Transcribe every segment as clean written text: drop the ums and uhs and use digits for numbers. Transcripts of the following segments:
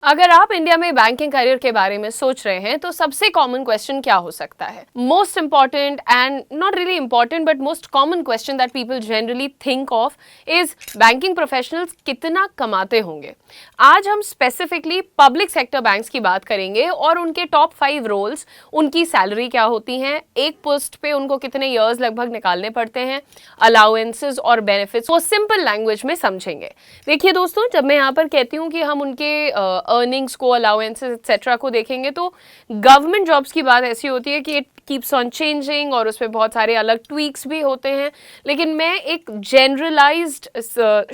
अगर आप इंडिया में बैंकिंग करियर के बारे में सोच रहे हैं तो सबसे कॉमन क्वेश्चन क्या हो सकता है? Most important and not really important but most common question that people generally think of is banking professionals कितना कमाते होंगे। आज हम स्पेसिफिकली पब्लिक सेक्टर बैंक्स की बात करेंगे और उनके टॉप 5 रोल्स, उनकी सैलरी क्या होती हैं, एक पोस्ट पे उनको कितने ईयर्स लगभग निकालने पड़ते हैं, अलाउंसेस और बेनिफिट्स, वो सिंपल लैंग्वेज में समझेंगे। देखिए दोस्तों, जब मैं यहाँ पर कहती हूँ कि हम उनके अर्निंग्स को, अलाउंसेस एक्सेट्रा को देखेंगे तो गवर्नमेंट जॉब्स की बात ऐसी होती है कि इट कीप्स ऑन चेंजिंग और उसमें बहुत सारे अलग ट्वीक्स भी होते हैं। लेकिन मैं एक जनरलाइज्ड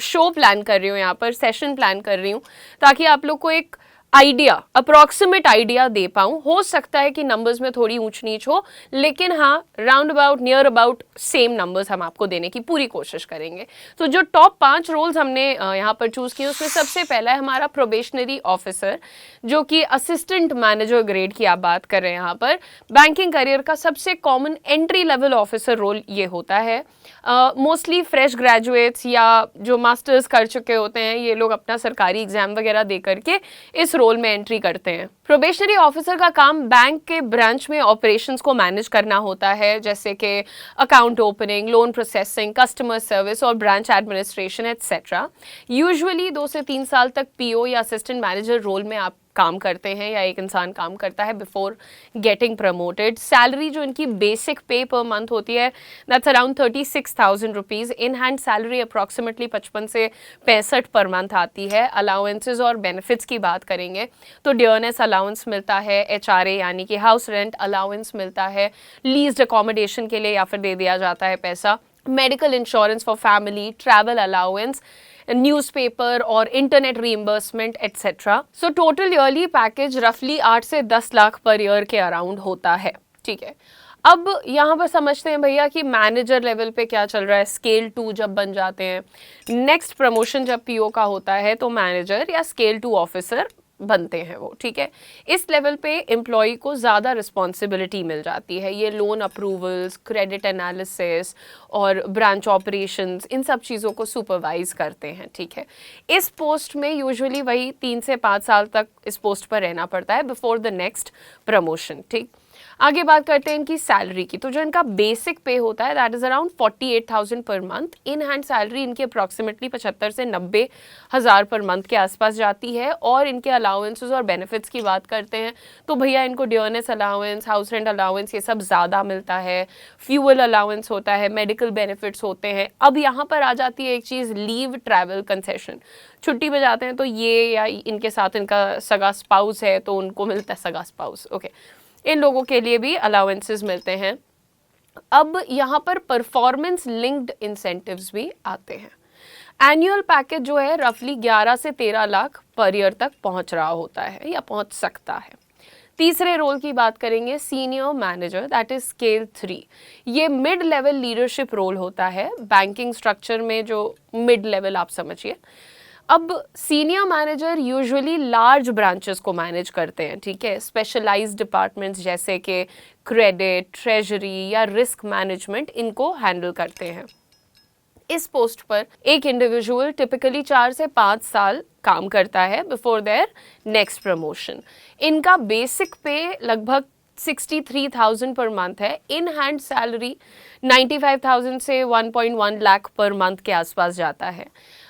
शो प्लान कर रही हूँ, यहाँ पर सेशन प्लान कर रही हूँ ताकि आप लोग को एक आइडिया, अप्रॉक्सीमेट आइडिया दे पाऊँ। हो सकता है कि नंबर्स में थोड़ी ऊंच नीच हो, लेकिन हाँ round about, near about same numbers हम आपको देने की पूरी कोशिश करेंगे। तो जो टॉप 5 रोल्स हमने यहाँ पर चूज किए उसमें सबसे पहला है हमारा प्रोबेशनरी ऑफिसर, जो कि असिस्टेंट मैनेजर ग्रेड की आप बात कर रहे हैं। यहाँ पर बैंकिंग करियर का सबसे common entry level officer role ये होता है। मोस्टली फ्रेश ग्रेजुएट्स या जो मास्टर्स कर चुके होते हैं, ये लोग अपना सरकारी एग्जाम वगैरह दे करके इस रोल में एंट्री करते हैं। प्रोबेशनरी ऑफिसर का काम बैंक के ब्रांच में ऑपरेशंस को मैनेज करना होता है, जैसे कि account opening, loan processing, customer service और ब्रांच एडमिनिस्ट्रेशन एटसेट्रा। यूजुअली 2 से 3 साल तक पीओ या असिस्टेंट मैनेजर रोल में आप काम करते हैं या एक इंसान काम करता है बिफोर गेटिंग प्रमोटेड। सैलरी जो इनकी बेसिक पे पर मंथ होती है that's around 36,000 rupees. In hand salary approximately 55 से 65 पर मंथ आती है। अलाउंसेस और बेनिफिट्स की बात करेंगे तो डियरनेस अलाउंस मिलता है, एचआरए यानी कि हाउस रेंट अलाउंस मिलता है, लीज्ड अकोमोडेशन के लिए या फिर दे दिया जाता है पैसा, medical insurance for family, travel allowance, newspaper और internet reimbursement etcetera. So total yearly package रफली 8 से 10 लाख पर ईयर के अराउंड होता है। ठीक है, अब यहाँ पर समझते हैं भैया कि मैनेजर लेवल पे क्या चल रहा है। स्केल 2 जब बन जाते हैं, नेक्स्ट प्रमोशन जब पीओ का होता है तो मैनेजर या स्केल 2 ऑफिसर बनते हैं वो। ठीक है, इस लेवल पे एम्प्लॉय को ज़्यादा रिस्पॉन्सिबिलिटी मिल जाती है। ये लोन अप्रूवल्स, क्रेडिट एनालिसिस और ब्रांच ऑपरेशंस, इन सब चीज़ों को सुपरवाइज करते हैं। ठीक है, इस पोस्ट में यूजुअली वही 3 से 5 साल तक इस पोस्ट पर रहना पड़ता है बिफोर द नेक्स्ट प्रमोशन। ठीक, आगे बात करते हैं इनकी सैलरी की। तो जो इनका बेसिक पे होता है that is around 48,000 per month. In hand salary इनकी अप्रॉक्सीमेटली 75 से 90 हज़ार पर मंथ के आसपास जाती है। और इनके अलाउंसेस और बेनिफिट्स की बात करते हैं तो भैया इनको dearness allowance, house rent allowance, ये सब ज़्यादा मिलता है। फ्यूल अलाउंस होता है, मेडिकल बेनिफिट्स होते हैं। अब यहाँ पर आ जाती है एक चीज़, लीव ट्रैवल कंसेशन। छुट्टी पे जाते हैं तो ये या इनके साथ इनका सगा स्पाउस है तो उनको मिलता है सगा स्पाउस। ओके, इन लोगों के लिए भी अलाउंसेस मिलते हैं। अब यहाँ पर परफॉर्मेंस लिंक्ड इंसेंटिव्स भी आते हैं। एनुअल पैकेज जो है रफली 11 से 13 लाख पर ईयर तक पहुँच रहा होता है या पहुँच सकता है। तीसरे रोल की बात करेंगे, senior manager, that is scale 3। ये मिड लेवल लीडरशिप रोल होता है बैंकिंग स्ट्रक्चर में, जो मिड लेवल आप समझिए। अब senior manager usually large branches को मैनेज करते हैं। ठीक है, स्पेशलाइज्ड डिपार्टमेंट्स जैसे कि क्रेडिट, ट्रेजरी या रिस्क मैनेजमेंट, इनको हैंडल करते हैं। इस पोस्ट पर एक इंडिविजुअल टिपिकली 4 से 5 साल काम करता है बिफोर देयर नेक्स्ट प्रमोशन। इनका बेसिक पे लगभग 63,000 पर मंथ है। इन हैंड सैलरी 95,000 से 1.1 लाख पर मंथ के आसपास जाता है।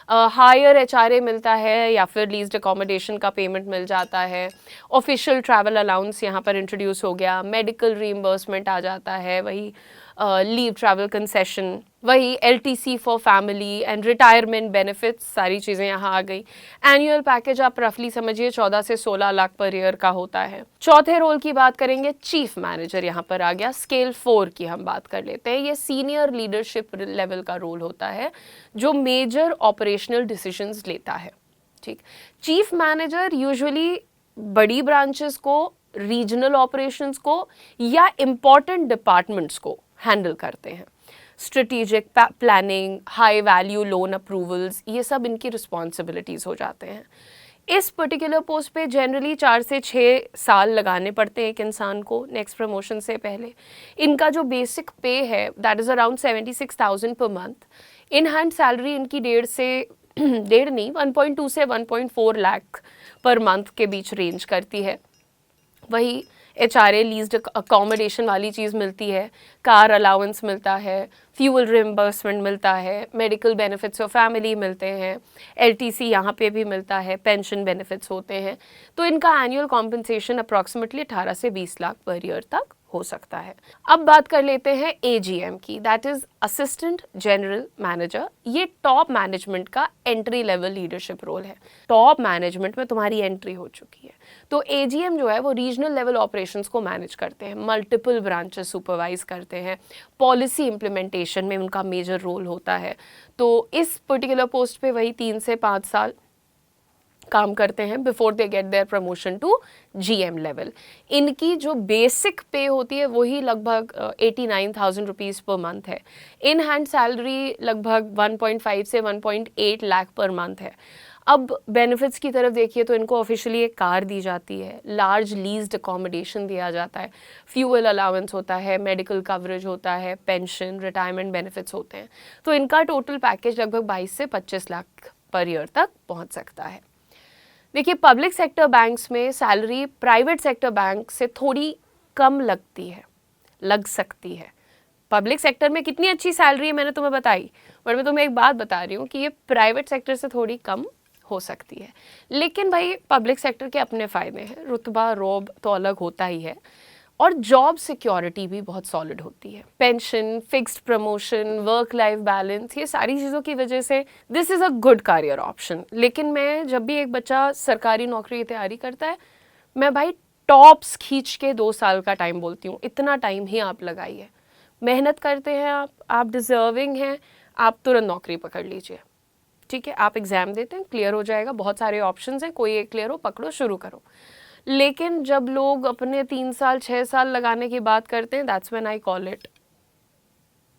हायर एचआरए मिलता है या फिर लीज्ड अकोमोडेशन का पेमेंट मिल जाता है। ऑफिशियल ट्रैवल अलाउंस यहाँ पर इंट्रोड्यूस हो गया। मेडिकल रीइंबर्समेंट आ जाता है, वही लीव ट्रैवल कंसेशन, वही LTC for family and retirement benefits, सारी चीज़ें यहाँ आ गई। एनुअल पैकेज आप रफली समझिए 14 से 16 लाख पर ईयर का होता है। चौथे रोल की बात करेंगे, चीफ मैनेजर यहाँ पर आ गया। स्केल 4 की हम बात कर लेते हैं। ये सीनियर लीडरशिप लेवल का रोल होता है जो मेजर ऑपरेशनल डिसीजंस लेता है। ठीक, चीफ मैनेजर यूजुअली बड़ी ब्रांचेस को, रीजनल ऑपरेशंस को या इम्पॉर्टेंट डिपार्टमेंट्स को हैंडल करते हैं। Strategic planning, high value loan approvals, ये सब इनकी रिस्पॉन्सिबिलिटीज़ हो जाते हैं। इस पर्टिकुलर पोस्ट पे जनरली 4 से 6 साल लगाने पड़ते हैं एक इंसान को नेक्स्ट प्रमोशन से पहले। इनका जो बेसिक पे है that is around 76,000 per month. In hand salary इनकी 1.5 से डेढ़ नहीं 1.2 से 1.4 लाख पर मंथ के बीच रेंज करती है। वही HRA लीज्ड अकोमोडेशन वाली चीज़ मिलती है, कार अलाउंस मिलता है, फ्यूल रिम्बर्समेंट मिलता है, मेडिकल बेनिफिट्स ऑफ फैमिली मिलते हैं, LTC यहाँ पे भी मिलता है, पेंशन बेनिफिट्स होते हैं। तो इनका एनुअल कॉम्पनसेशन अप्रॉक्सीमेटली 18 से 20 लाख पर ईयर तक हो सकता है। अब बात कर लेते हैं AGM की, that is assistant general manager. ये टॉप मैनेजमेंट का एंट्री लेवल लीडरशिप रोल है। टॉप मैनेजमेंट में तुम्हारी एंट्री हो चुकी है तो AGM जो है वो रीजनल लेवल ऑपरेशंस को मैनेज करते हैं, मल्टीपल ब्रांचेस सुपरवाइज करते हैं, पॉलिसी इम्प्लीमेंटेशन में उनका मेजर रोल होता है। तो इस पर्टिकुलर पोस्ट पे वही 3 से 5 साल काम करते हैं before they get their promotion to GM level. इनकी जो बेसिक पे होती है वही लगभग 89,000 रुपीज़ पर मंथ है। इन हैंड सैलरी लगभग 1.5 से 1.8 लाख पर मंथ है। अब बेनिफिट्स की तरफ देखिए तो इनको ऑफिशियली एक कार दी जाती है, लार्ज लीज्ड अकोमोडेशन दिया जाता है, फ्यूल अलाउंस होता है, मेडिकल कवरेज होता है, पेंशन, रिटायरमेंट बेनिफिट्स होते हैं। तो इनका टोटल पैकेज लगभग 22 से 25 लाख पर ईयर तक पहुंच सकता है। देखिए, पब्लिक सेक्टर बैंक्स में सैलरी प्राइवेट सेक्टर बैंक से थोड़ी कम लग सकती है। पब्लिक सेक्टर में कितनी अच्छी सैलरी है मैंने तुम्हें बताई, बट मैं तुम्हें एक बात बता रही हूँ कि ये प्राइवेट सेक्टर से थोड़ी कम हो सकती है। लेकिन भाई पब्लिक सेक्टर के अपने फ़ायदे हैं, रुतबा रोब तो अलग होता ही है और जॉब सिक्योरिटी भी बहुत सॉलिड होती है। Pension, fixed promotion, work life balance, ये सारी चीज़ों की वजह से this is a good career option. लेकिन मैं जब भी एक बच्चा सरकारी नौकरी की तैयारी करता है, मैं भाई टॉप्स खींच के 2 साल का टाइम बोलती हूँ। इतना टाइम ही आप लगाइए, मेहनत करते हैं आप डिज़र्विंग हैं, आप तुरंत नौकरी पकड़ लीजिए। ठीक है, आप एग्ज़ाम देते हैं, क्लियर हो जाएगा, बहुत सारे ऑप्शंस हैं, कोई एक क्लियर हो, पकड़ो, शुरू करो। लेकिन जब लोग अपने 3 साल 6 साल लगाने की बात करते हैं, that's when I call it,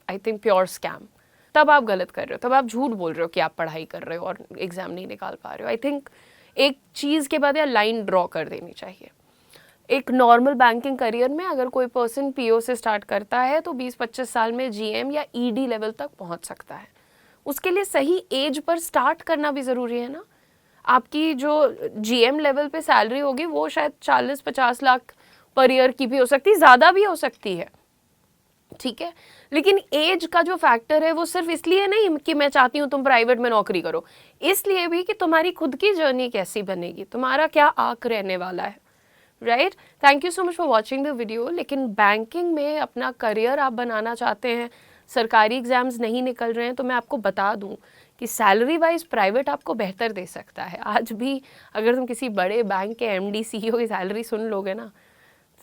I think, pure scam. तब आप गलत कर रहे हो, तब आप झूठ बोल रहे हो कि आप पढ़ाई कर रहे हो और एग्ज़ाम नहीं निकाल पा रहे हो। आई थिंक एक चीज़ के बाद या लाइन ड्रॉ कर देनी चाहिए। एक नॉर्मल बैंकिंग करियर में अगर कोई पर्सन PO से स्टार्ट करता है तो 20-25 साल में GM या ED लेवल तक पहुंच सकता है। उसके लिए सही एज पर स्टार्ट करना भी ज़रूरी है ना। आपकी जो GM लेवल पे सैलरी होगी वो शायद 40-50 लाख पर ईयर की भी हो सकती है, ज़्यादा भी हो सकती है, ठीक है। लेकिन एज का जो फैक्टर है वो सिर्फ इसलिए नहीं कि मैं चाहती हूँ तुम प्राइवेट में नौकरी करो, इसलिए भी कि तुम्हारी खुद की जर्नी कैसी बनेगी, तुम्हारा क्या आर्क रहने वाला है, right. Thank you so much for watching the video. लेकिन बैंकिंग में अपना करियर आप बनाना चाहते हैं, सरकारी एग्जाम्स नहीं निकल रहे हैं, तो मैं आपको बता दूं कि सैलरी वाइज प्राइवेट आपको बेहतर दे सकता है। आज भी अगर तुम किसी बड़े बैंक के MD CEO की सैलरी सुन लोगे ना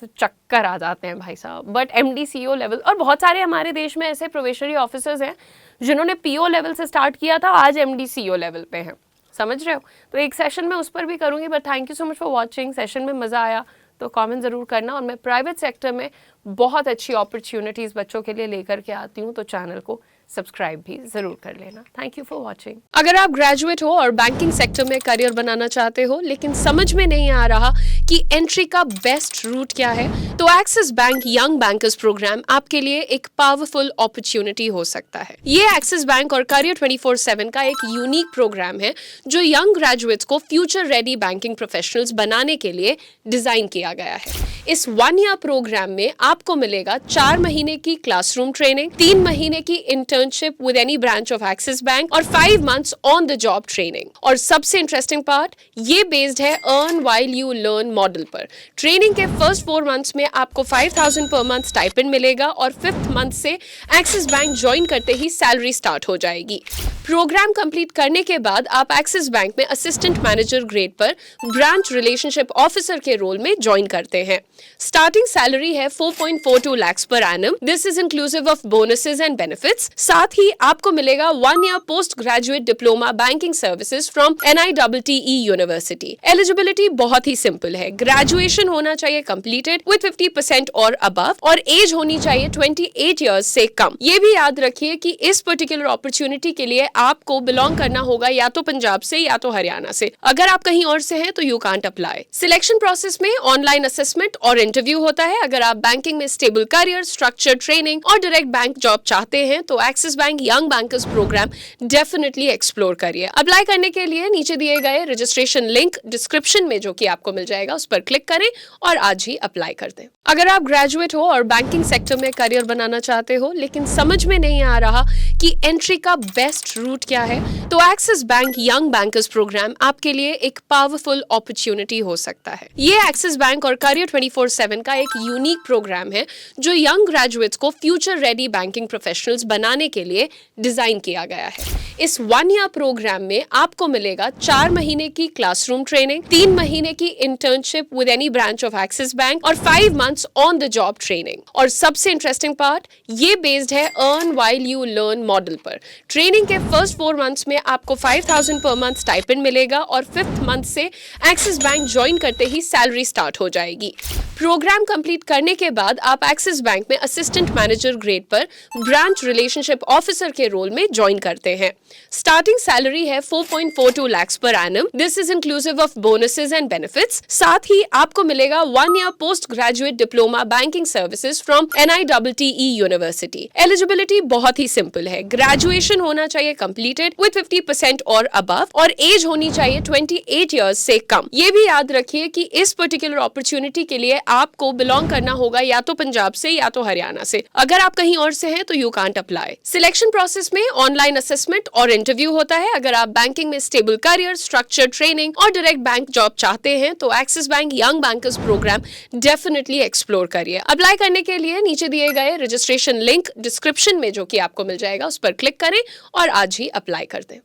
तो चक्कर आ जाते हैं भाई साहब। बट MD CEO लेवल, और बहुत सारे हमारे देश में ऐसे प्रोबेशनरी ऑफिसर्स हैं जिन्होंने PO लेवल से स्टार्ट किया था, आज MD CEO लेवल पे हैं, समझ रहे हो। तो एक सेशन में उस पर भी करूँगी। But thank you so much for watching. Session में मज़ा आया तो कमेंट ज़रूर करना, और मैं प्राइवेट सेक्टर में बहुत अच्छी अपॉर्चुनिटीज़ बच्चों के लिए लेकर के आती हूँ, तो चैनल को सब्सक्राइब भी ज़रूर कर लेना। Thank you for watching. अगर आप ग्रेजुएट हो और बैंकिंग सेक्टर में करियर बनाना चाहते हो लेकिन समझ में नहीं आ रहा कि एंट्री का बेस्ट रूट क्या है, तो Axis bank young bankers programme आपके लिए एक पावरफुल अपॉर्चुनिटी हो सकता है। ये एक्सिस बैंक और करियर 24/7 का एक यूनिक प्रोग्राम है जो यंग ग्रेजुएट्स को फ्यूचर रेडी बैंकिंग प्रोफेशनल्स बनाने के लिए डिजाइन किया गया है। इस 1 ईयर प्रोग्राम में आपको मिलेगा 4 महीने की क्लासरूम ट्रेनिंग, 3 महीने की internship with any branch of axis bank और 5 months on the job training. और सबसे इंटरेस्टिंग पार्ट, ये बेस्ड है earn while you learn model पर। ट्रेनिंग के फर्स्ट 4 मंथ्स में आपको 5,000 पर मंथ स्टाइपेंड मिलेगा और 5th मंथ से एक्सिस बैंक ज्वाइन करते ही सैलरी स्टार्ट हो जाएगी। प्रोग्राम कंप्लीट करने के बाद आप एक्सिस बैंक में असिस्टेंट मैनेजर ग्रेड पर ब्रांच रिलेशनशिप ऑफिसर के रोल में ज्वाइन करते हैं। स्टार्टिंग सैलरी है 4.42 lakh per annum. This is inclusive of bonuses and benefits. साथ ही आपको मिलेगा 1 year post graduate diploma banking services from NITTE university. Eligibility बहुत ही सिंपल है, ग्रेजुएशन होना चाहिए कंप्लीटेड विद 50% और अबव, और एज होनी चाहिए 28 ईयर्स से कम। ये भी याद रखिए कि इस पर्टिकुलर अपॉर्चुनिटी के लिए आपको बिलोंग करना होगा या तो पंजाब से या तो हरियाणा से। अगर आप कहीं और से हैं तो you can't apply. Selection process में ऑनलाइन असेसमेंट और इंटरव्यू होता है। अगर आप बैंकिंग में स्टेबल करियर, स्ट्रक्चर ट्रेनिंग और डायरेक्ट बैंक जॉब चाहते हैं तो Axis bank young bankers programme definitely explore करिए। अप्लाई करने के लिए नीचे दिए गए रजिस्ट्रेशन लिंक डिस्क्रिप्शन में जो कि आपको मिल जाएगा उस पर क्लिक करें और आज ही अप्लाई कर दें। अगर आप ग्रेजुएट हो और बैंकिंग सेक्टर में करियर बनाना चाहते हो लेकिन समझ में नहीं आ रहा कि एंट्री का बेस्ट रूट क्या है, तो Axis bank young bankers programme आपके लिए एक पावरफुल अपॉर्चुनिटी हो सकता है। ये एक्सिस बैंक और करियर 24/7 का एक यूनिक प्रोग्राम है जो यंग ग्रेजुएट्स को फ्यूचर रेडी बैंकिंग प्रोफेशनल्स बनाने के लिए डिजाइन किया गया है। इस 1 ईयर प्रोग्राम में आपको मिलेगा 4 महीने की क्लासरूम ट्रेनिंग, 3 महीने की internship with any branch of axis bank और 5 months on the job training. और सबसे इंटरेस्टिंग पार्ट, ये बेस्ड है earn while you learn model पर। ट्रेनिंग के फर्स्ट 4 मंथ्स में आपको 5,000 पर मंथ स्टाइपेंड मिलेगा और 5th मंथ से एक्सिस बैंक ज्वाइन करते ही सैलरी स्टार्ट हो जाएगी। प्रोग्राम कंप्लीट करने के बाद आप एक्सिस बैंक में असिस्टेंट मैनेजर ग्रेड पर ब्रांच रिलेशनशिप ऑफिसर के रोल में ज्वाइन करते हैं। स्टार्टिंग सैलरी है 4.42 lakh per annum. This is inclusive of bonuses and benefits. साथ ही आपको मिलेगा 1 year post graduate diploma banking services from NITTE university. Eligibility बहुत ही सिंपल है, ग्रेजुएशन होना चाहिए कंप्लीटेड विद 50% और अबव और एज होनी चाहिए 28 ईयर्स से कम। ये भी याद रखिए कि इस पर्टिकुलर अपॉर्चुनिटी के लिए आपको बिलोंग करना होगा या तो पंजाब से या तो हरियाणा से। अगर आप कहीं और से हैं तो you can't apply. Selection process में ऑनलाइन असेसमेंट और इंटरव्यू होता है। अगर आप बैंकिंग में स्टेबल करियर, स्ट्रक्चर ट्रेनिंग और डायरेक्ट बैंक जॉब चाहते हैं तो Axis bank young bankers programme definitely explore करिए। अप्लाई करने के लिए नीचे दिए गए रजिस्ट्रेशन लिंक डिस्क्रिप्शन में जो कि आपको मिल जाएगा उस पर क्लिक करें और आज ही अप्लाई कर दें।